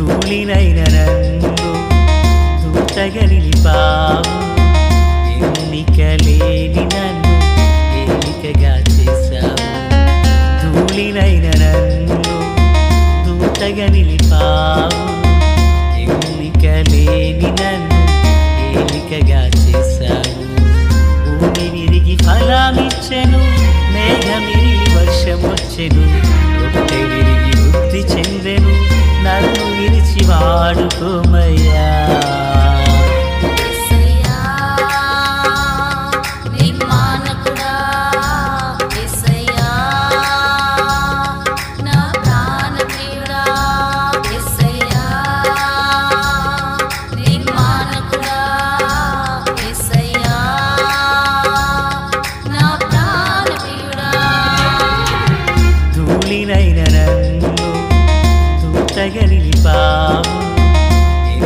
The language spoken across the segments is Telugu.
ధూళినైన నన్ను దూతగా నిలిపావు, ఎన్నిక లేని నన్ను ఏలికగా చేశావు. ధూళినైన నన్ను దూతగా నిలిపావు, ఎన్నిక లేని నన్ను ఏలికగా చేశావు. భూమి విరిగి ఫలమిచ్చెను, మేఘమిరిగి వర్షమొచ్చెను, రొట్టె విరిగి వృద్ధి చెందెను, నన్ను విరిచి వాడుకోమయ్యా. ధూళినైన నన్ను దూతగా నిలిపావు,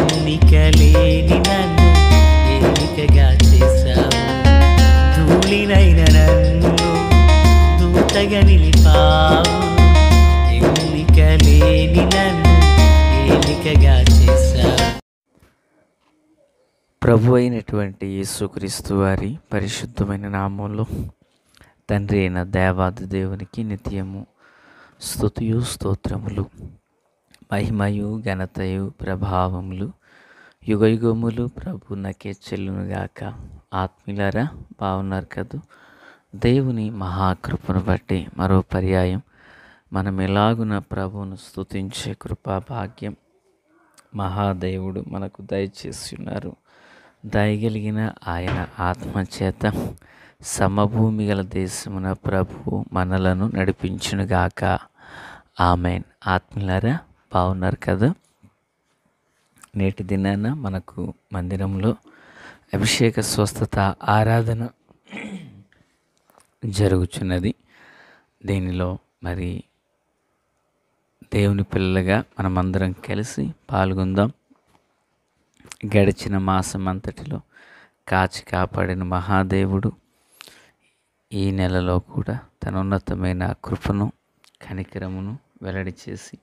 ఎన్నిక లేని నన్ను ఏలికగా చేశావు. ధూళినైన నన్ను దూతగా నిలిపావు, ఎన్నిక లేని నన్ను ఏలికగా చేశావు. ప్రభు అయినటువంటి యేసుక్రీస్తు వారి పరిశుద్ధమైన నామంలో తండ్రి అయిన దేవాది దేవునికి నిత్యము స్తుతియు స్తోత్రములు, మహిమయు ఘనతయు ప్రభావములు యుగయుగములు ప్రభునకే చెల్లునుగాక. ఆత్మీయులారా, బాగున్నారు కదూ? దేవుని మహాకృపను బట్టి మరో పర్యాయం మనం ఎలాగున ప్రభువును స్తుతించే కృపా భాగ్యం మహాదేవుడు మనకు దయచేసి ఉన్నారు. దయగలిగిన ఆయన ఆత్మచేత సమభూమి గల దేశమున ప్రభువు మనలను నడిపించునుగాక. ఆమెన్. ఆత్మీయులారా, బాగున్నారు కదా? నేటి దినాన మనకు మందిరంలో అభిషేక స్వస్థత ఆరాధన జరుగుచున్నది. దీనిలో మరి దేవుని పిల్లలుగా మనమందరం కలిసి పాల్గొందాం. గడిచిన మాసం అంతటిలో కాచి కాపాడిన మహాదేవుడు ఈ నెలలో కూడా తన ఉన్నతమైన కృపను కనికరమును వెల్లడి చేసి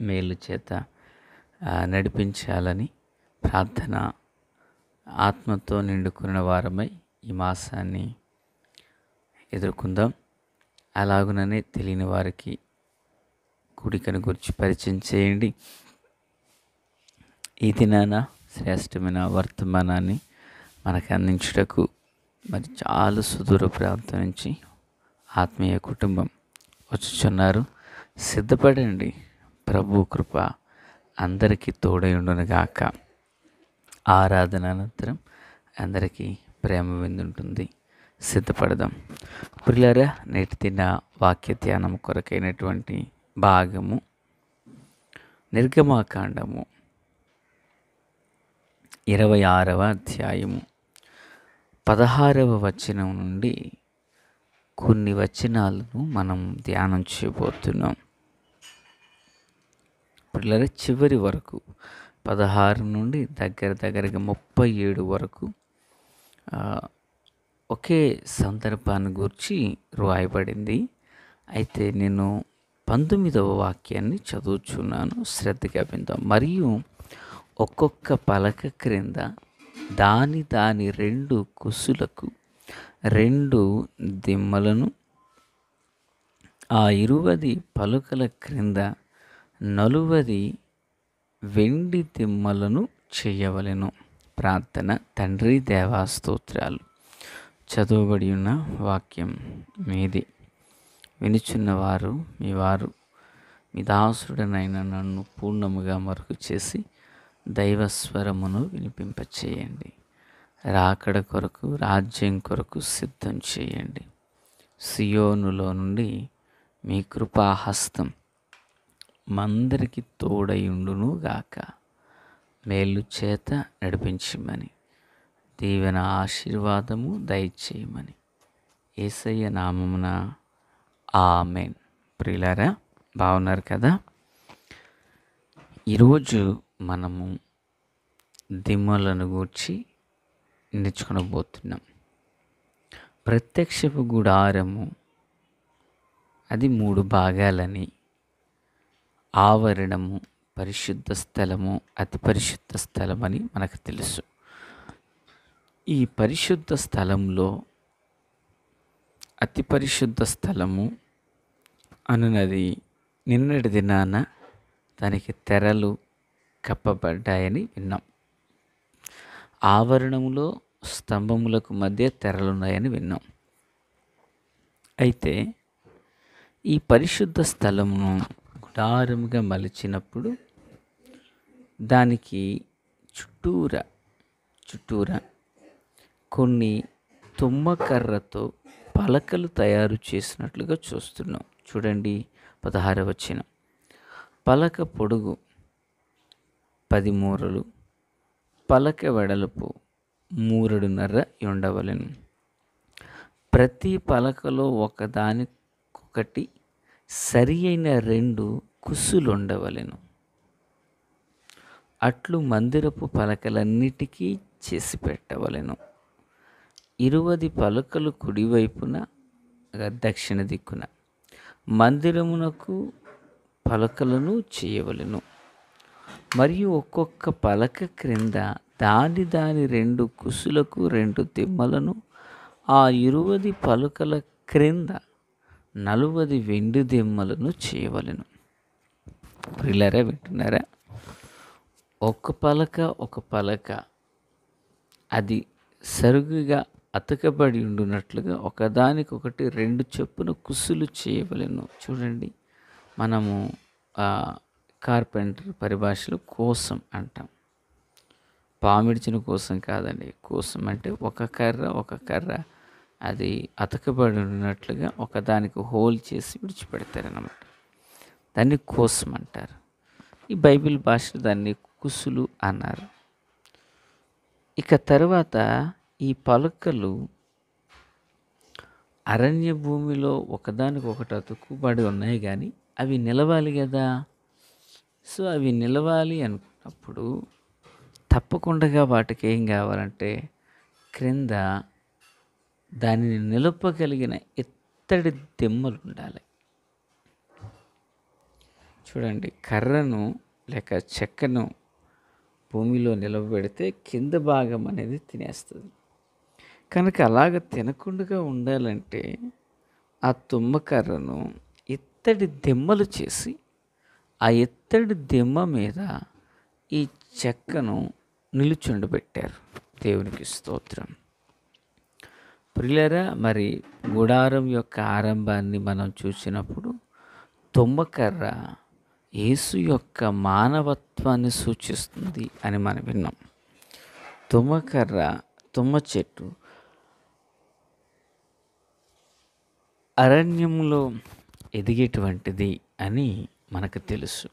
మేలు చేత నడిపించాలని ప్రార్థన ఆత్మతో నిండుకున్న వారమై ఈ మాసాన్ని ఎదుర్కొందాం. అలాగుననే తెలియని వారికి కూడికను గురించి పరిచయం చేయండి. ఈ దినాన శ్రేష్టమైన వర్తమానాన్ని మనకు అందించుటకు మరి చాలా సుదూర ప్రాంతం నుంచి ఆత్మీయ కుటుంబం వచ్చుచున్నారు. సిద్ధపడండి. ప్రభు కృప అందరికీ తోడైండునుగాక. ఆరాధన అనంతరం అందరికీ ప్రేమ విందుంటుంది. సిద్ధపడదాం. ప్రియులారా, నేటి దిన వాక్య ధ్యానం కొరకైనటువంటి భాగము నిర్గమాకాండము 26వ అధ్యాయము 16వ వచనం నుండి కొన్ని వచనాలను మనం ధ్యానం చేయబోతున్నాం. పిల్లల చివరి వరకు 16 నుండి దగ్గరగా 37 వరకు ఒకే సందర్భాన్ని గురించి రాయబడింది. అయితే నేను 19వ వాక్యాన్ని చదువుచున్నాను, శ్రద్ధగా విందాం. మరియు ఒక్కొక్క పలక క్రింద దాని 2 కుసులకు 2 దిమ్మలను, ఆ 20 పలుకల క్రింద 40 వెండి దిమ్మలను చేయవలెను. ప్రార్థన. తండ్రి దేవా, స్తోత్రాలు. చదువుబడి ఉన్న వాక్యం మీది. వినుచున్నవారు మీ దాసుడనైన నన్ను పూర్ణముగా మరుగు చేసి దైవస్వరమును వినిపింపచేయండి. రాకడ కొరకు, రాజ్యం కొరకు సిద్ధం చేయండి. సియోనులో నుండి మీ కృపాహస్తం మందరికి తోడయుండును గాక. మేలు చేత నడిపించమని, దీవెన ఆశీర్వాదము దయచేయమని యేసయ్య నామమున ఆమేన్. ప్రియులారా, బాగున్నారు కదా? ఈరోజు మనము దిమ్మలను గూర్చి నేర్చుకొనబోతున్నాం. ప్రత్యక్షపు గుడారము అది 3 భాగాలని, ఆవరణము, పరిశుద్ధ స్థలము, అతి పరిశుద్ధ స్థలం అని మనకు తెలుసు. ఈ పరిశుద్ధ స్థలంలో అతి పరిశుద్ధ స్థలము అనున్నది నిన్నటి దినాన దానికి తెరలు కప్పబడ్డాయని విన్నాం. ఆవరణములో స్తంభములకు మధ్య తెరలున్నాయని విన్నాం. అయితే ఈ పరిశుద్ధ స్థలమును గుడారముగా మలిచినప్పుడు దానికి చుట్టూరా కొన్ని తుమ్మకర్రతో పలకలు తయారు చేసినట్లుగా చూస్తున్నాం. చూడండి 16వ వచనం. పలక పొడుగు 10 మూరలు, పలక వెడల్పు 3.5 ఉండవలెను. ప్రతి పలకలో ఒకదానికొకటి సరి అయిన 2 కుసులు ఉండవలెను. అట్లు మందిరపు పలకలన్నిటికీ చేసి పెట్టవలెను. 20 పలకలు కుడివైపున దక్షిణ దిక్కున మందిరమునకు పలకలను చేయవలెను. మరియు ఒక్కొక్క పలక క్రింద దాని 2 కుసులకు 2 దిమ్మలను, ఆ 20 పలకల క్రింద 40 వెండి దిమ్మలను చేయవలెను. ప్రియులారా, వింటున్నారా? ఒక పలక అది సరుగుగా అతకబడి ఉండునట్లుగా ఒకదానికొకటి 2 చొప్పున కుసులు చేయవలెను. చూడండి, మనము కార్పెంటర్ పరిభాషలో కోసం అంటాం. పామిడిచిన కోసం కాదండి. కోసం అంటే ఒక కర్ర అది అతకబడి ఉన్నట్లుగా ఒకదానికి హోల్ చేసి విడిచిపెడతారన్నమాట. దాన్ని కోసం అంటారు. ఈ బైబిల్ భాషలో దాన్ని కుసులు అన్నారు. ఇక తర్వాత ఈ పలకలు అరణ్య భూమిలో ఒకదానికొకటి అతుక్కుబడి ఉన్నాయి, కానీ అవి నిలవాలి కదా. సో అవి నిలవాలి అనుకున్నప్పుడు తప్పకుండా వాటికి ఏం కావాలంటే క్రింద దానిని నిలపగలిగిన ఎత్తడి దిమ్మలు ఉండాలి. చూడండి, కర్రను లేక చెక్కను భూమిలో నిలబెడితే కింద భాగం అనేది తినేస్తుంది. కనుక అలాగ తినకుండా ఉండాలంటే ఆ తుమ్మకర్రను ఎత్తడి దిమ్మలు చేసి ఆ ఎత్తడి దిమ్మ మీద ఈ చెక్కను నిలుచుండబెట్టారు. దేవునికి స్తోత్రం. ప్రియులారా, మరి గుడారం యొక్క ఆరంభాన్ని మనం చూసినప్పుడు తుమ్మకర్ర యేసు యొక్క మానవత్వాన్ని సూచిస్తుంది అని మనం విన్నాం. తుమ్మ చెట్టు అరణ్యంలో ఎదిగేటువంటిది అని మనకు తెలుసు.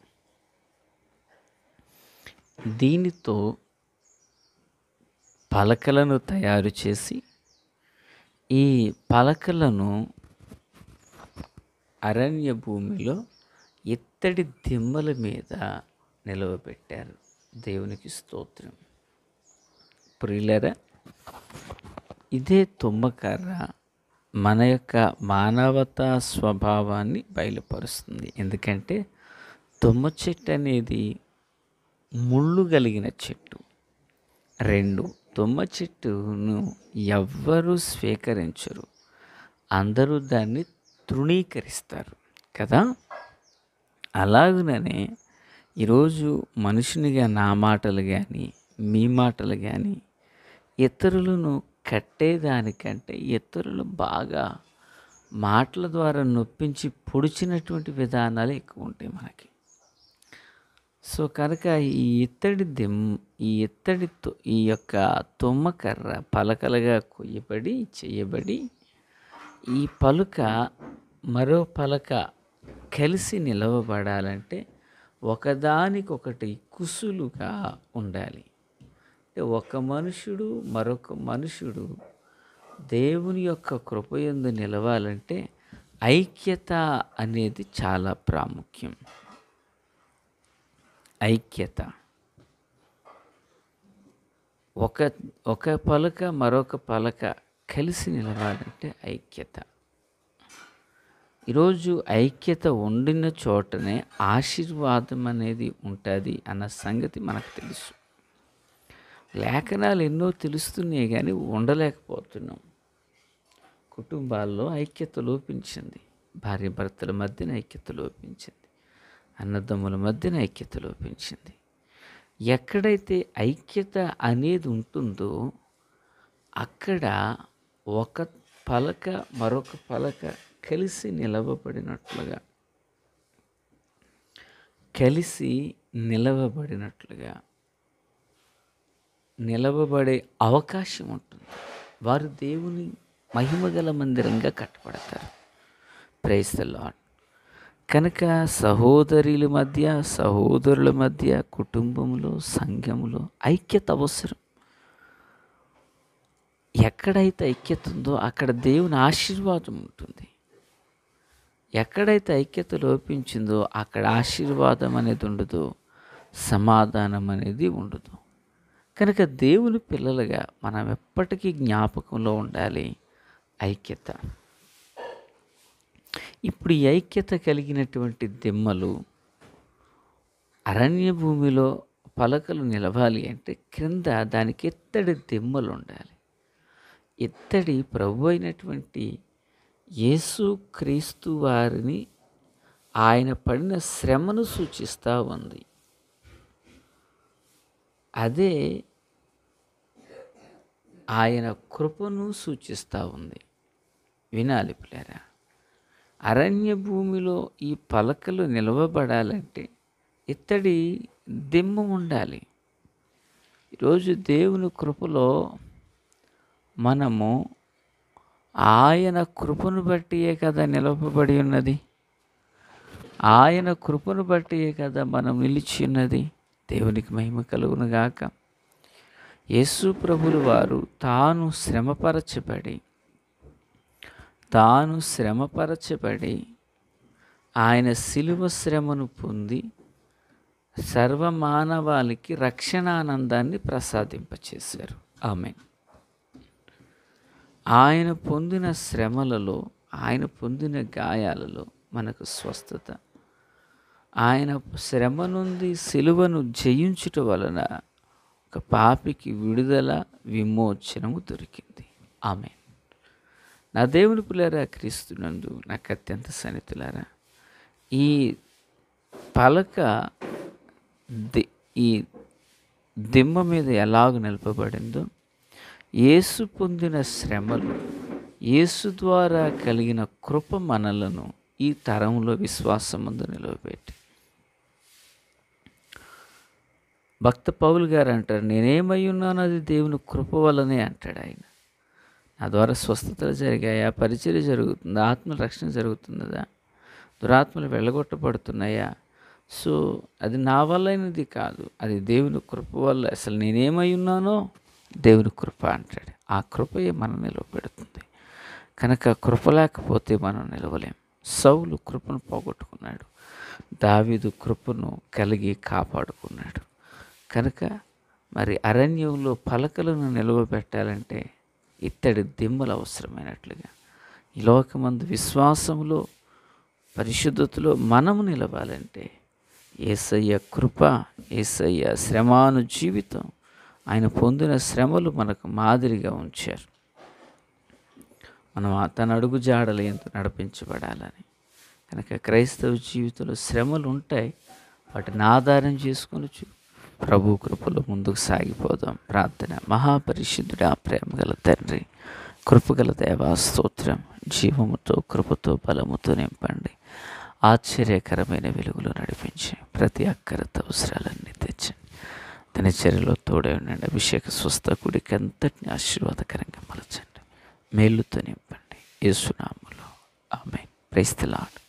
దీనితో పలకలను తయారు చేసి ఈ పలకలను అరణ్య భూమిలో ఎత్తడి దిమ్మల మీద నిలవబెట్టారు. దేవునికి స్తోత్రం. ప్రియులారా, ఇదే తుమ్మకర్ర మన యొక్క మానవతా స్వభావాన్ని బయలుపరుస్తుంది. ఎందుకంటే తుమ్మ చెట్టు అనేది ముళ్ళు కలిగిన చెట్టు. 2, తుమ్మ చెట్టును ఎవ్వరూ స్వీకరించరు, అందరూ దాన్ని తృణీకరిస్తారు కదా. అలాగుననే ఈరోజు మనుషునిగా నా మాటలు కానీ మీ మాటలు కానీ ఇతరులను కట్టేదానికంటే ఇతరులు బాగా మాటల ద్వారా నొప్పించి పొడిచినటువంటి విధానాలు ఎక్కువ ఉంటాయి మనకి. సో కనుక ఈ యొక్క తుమ్మకర్ర పలకలుగా చేయబడి ఈ పలుక మరో పలక కలిసి నిలవబడాలంటే ఒకదానికొకటి కుసులుగా ఉండాలి. అంటే ఒక మనుషుడు మరొక మనుషుడు దేవుని యొక్క కృపయందు నిలవాలంటే ఐక్యత అనేది చాలా ప్రాముఖ్యం. ఐక్యత. ఒక పలక మరొక పలక కలిసి నిలవాలంటే ఐక్యత. ఈరోజు ఐక్యత ఉండిన చోటనే ఆశీర్వాదం అనేది ఉంటుంది అన్న సంగతి మనకు తెలుసు. లేఖనాలు ఎన్నో తెలుస్తున్నాయి కానీ ఉండలేకపోతున్నాం. కుటుంబాల్లో ఐక్యత లోపించింది, భార్యాభర్తల మధ్యన ఐక్యత లోపించింది, అన్నదమ్ముల మధ్యన ఐక్యత లోపించింది. ఎక్కడైతే ఐక్యత అనేది ఉంటుందో అక్కడ ఒక పలక మరొక పలక కలిసి నిలవబడే అవకాశం ఉంటుంది. వారు దేవుని మహిమగల మందిరంగా కట్టబడతారు. Praise the Lord. కనుక సహోదరుల మధ్య కుటుంబంలో, సంఘంలో ఐక్యత అవసరం. ఎక్కడైతే ఐక్యత ఉందో అక్కడ దేవుని ఆశీర్వాదం ఉంటుంది. ఎక్కడైతే ఐక్యత లోపించిందో అక్కడ ఆశీర్వాదం అనేది ఉండదు, సమాధానం అనేది ఉండదు. కనుక దేవుని పిల్లలుగా మనం ఎప్పటికీ జ్ఞాపకంలో ఉండాలి ఐక్యత. ఇప్పుడు ఈ ఐక్యత కలిగినటువంటి దిమ్మలు అరణ్య భూమిలో పలకలు నిలవాలి అంటే క్రింద దానికి ఎత్తడి దిమ్మలు ఉండాలి. ఎత్తడి ప్రభు అయినటువంటి యేసుక్రీస్తు వారిని, ఆయన పడిన శ్రమను సూచిస్తూ ఉంది. అదే ఆయన కృపను సూచిస్తూ ఉంది. వినాలి పిల్లరా, అరణ్య భూమిలో ఈ పలకలు నిలవబడాలంటే ఇత్తడి దిమ్మ ఉండాలి. ఈరోజు దేవుని కృపలో మనము ఆయన కృపను బట్టియే కదా నిలవబడి ఉన్నది. ఆయన కృపను బట్టియే కదా మనం నిలిచి ఉన్నది. దేవునికి మహిమ కలుగును గాక. యేసు ప్రభులు వారు తాను శ్రమపరచబడి ఆయన శిలువ శ్రమను పొంది సర్వమానవాళికి రక్షణానందాన్ని ప్రసాదింపచేశారు. ఆమేన్. ఆయన పొందిన శ్రమలలో, ఆయన పొందిన గాయాలలో మనకు స్వస్థత, ఆయన శ్రమ నుండి శిలువను జయించుట వలన ఒక పాపికి విడుదల, విమోచనము దొరికింది. ఆమేన్. నా దేవుని పిల్లరా, క్రీస్తునందు నాకు అత్యంత సన్నిహితులారా, ఈ పలక ఈ దిమ్మ మీద ఎలాగ నిలపబడిందో, యేసు పొందిన శ్రమలు, యేసు ద్వారా కలిగిన కృప మనలను ఈ తరంలో విశ్వాసమందు నిలవబెట్టి, భక్త పౌలు గారు అంటారు, నేనేమై ఉన్నాను అది దేవుని కృప వల్లనే అంటాడు ఆయన. నా ద్వారా స్వస్థతలు జరిగాయా, పరిచర్య జరుగుతుందా, ఆత్మల రక్షణ జరుగుతున్నదా, దురాత్మలు వెళ్ళగొట్టబడుతున్నాయా? సో అది నా వల్లైనది కాదు, అది దేవుని కృప వల్ల. అసలు నేనేమై ఉన్నానో దేవుని కృప అంటాడు. ఆ కృపయే మనం నిలవబెడుతుంది. కనుక కృప లేకపోతే మనం నిలవలేం. సౌలు కృపను పోగొట్టుకున్నాడు, దావీదు కృపను కలిగి కాపాడుకున్నాడు. కనుక మరి అరణ్యంలో పలకలను నిలవబెట్టాలంటే ఇత్తడి దిమ్మలు అవసరమైనట్లుగా ఈ లోకమందు విశ్వాసంలో, పరిశుద్ధతలో మనము నిలవాలంటే యేసయ్య కృప, యేసయ్య శ్రమాను జీవితం, ఆయన పొందిన శ్రమలు మనకు మాదిరిగా ఉంచారు. మనం తన అడుగు జాడలు ఎంతో నడిపించబడాలని. కనుక క్రైస్తవ జీవితంలో శ్రమలు ఉంటాయి, వాటిని ఆధారం చేసుకొని ప్రభు కృపలో ముందుకు సాగిపోదాం. ప్రార్థన. మహాపరిశుద్ధుడా, ప్రేమగల తండ్రి, కృపగల దేవా, స్తోత్రం. జీవముతో, కృపతో, బలముతో నింపండి. ఆశ్చర్యకరమైన వెలుగులో నడిపించి ప్రతి అక్కరత అవసరాలన్నీ తెచ్చండి. తన చర్యలో తోడే ఉండండి. అభిషేక స్వస్థ కుడికి అంతటిని ఆశీర్వాదకరంగా మలచండి. మేలుతో నింపండి. యేసు నామములో ఆమేన్. Praise the lord.